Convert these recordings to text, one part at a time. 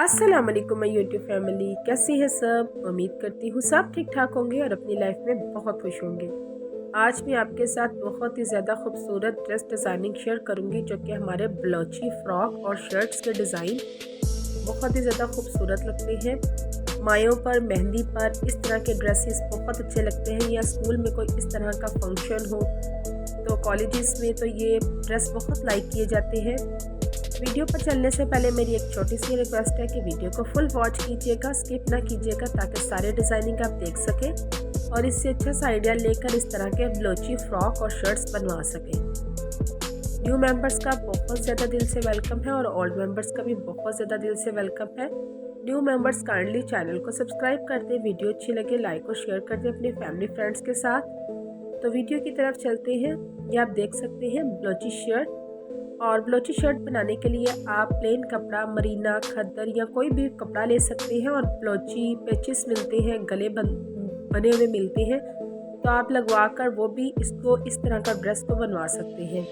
अस्सलाम वालेकुम my YouTube family, कैसी है सब। उम्मीद करती हूँ सब ठीक ठाक होंगे और अपनी लाइफ में बहुत खुश होंगे। आज मैं आपके साथ बहुत ही ज़्यादा खूबसूरत ड्रेस डिज़ाइनिंग शेयर करूँगी, जो कि हमारे बलोची फ्रॉक और शर्ट्स के डिज़ाइन बहुत ही ज़्यादा खूबसूरत लगते हैं। मायों पर, मेहंदी पर इस तरह के ड्रेसेस बहुत अच्छे लगते हैं, या स्कूल में कोई इस तरह का फंक्शन हो तो कॉलेजेस में तो ये ड्रेस बहुत लाइक किए जाते हैं। वीडियो पर चलने से पहले मेरी एक छोटी सी रिक्वेस्ट है कि वीडियो को फुल वॉच कीजिएगा, स्किप ना कीजिएगा, ताकि सारे डिज़ाइनिंग आप देख सकें और इससे अच्छा सा आइडिया लेकर इस तरह के बलोची फ्रॉक और शर्ट्स बनवा सकें। न्यू मेंबर्स का बहुत ज़्यादा दिल से वेलकम है और ओल्ड मेंबर्स का भी बहुत ज़्यादा दिल से वेलकम है। न्यू मेंबर्स काइंडली चैनल को सब्सक्राइब कर दें, वीडियो अच्छी लगे लाइक और शेयर कर दें अपने फैमिली फ्रेंड्स के साथ। तो वीडियो की तरफ चलते हैं। ये आप देख सकते हैं बलोची शर्ट, और बलोची शर्ट बनाने के लिए आप प्लेन कपड़ा, मरीना, खद्दर या कोई भी कपड़ा ले सकते हैं, और बलोची पेचिस मिलते हैं, गले बने हुए मिलते हैं, तो आप लगवा कर वो भी इसको इस तरह का ड्रेस को बनवा सकते हैं।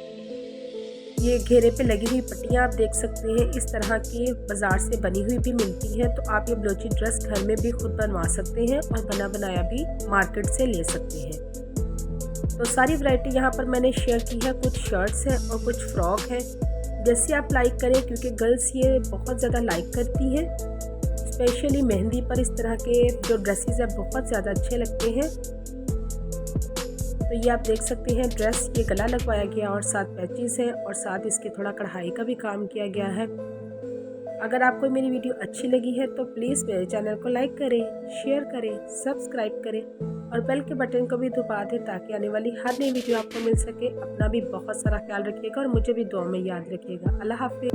ये घेरे पे लगी हुई पट्टियाँ आप देख सकते हैं, इस तरह की बाज़ार से बनी हुई भी मिलती हैं, तो आप ये बलोची ड्रेस घर में भी खुद बनवा सकते हैं और बना बनाया भी मार्केट से ले सकते हैं। तो सारी वैरायटी यहाँ पर मैंने शेयर की है, कुछ शर्ट्स हैं और कुछ फ्रॉक है। जैसे आप लाइक करें, क्योंकि गर्ल्स ये बहुत ज़्यादा लाइक करती हैं, स्पेशली मेहंदी पर इस तरह के जो ड्रेसेस हैं बहुत ज़्यादा अच्छे लगते हैं। तो ये आप देख सकते हैं ड्रेस, ये गला लगवाया गया और साथ पैचेस हैं और साथ इसके थोड़ा कढ़ाई का भी काम किया गया है। अगर आपको मेरी वीडियो अच्छी लगी है तो प्लीज़ मेरे चैनल को लाइक करें, शेयर करें, सब्सक्राइब करें और बेल के बटन को भी दबा दें, ताकि आने वाली हर नई वीडियो आपको मिल सके। अपना भी बहुत सारा ख्याल रखिएगा और मुझे भी दुआ में याद रखिएगा। अल्लाह हाफिज़।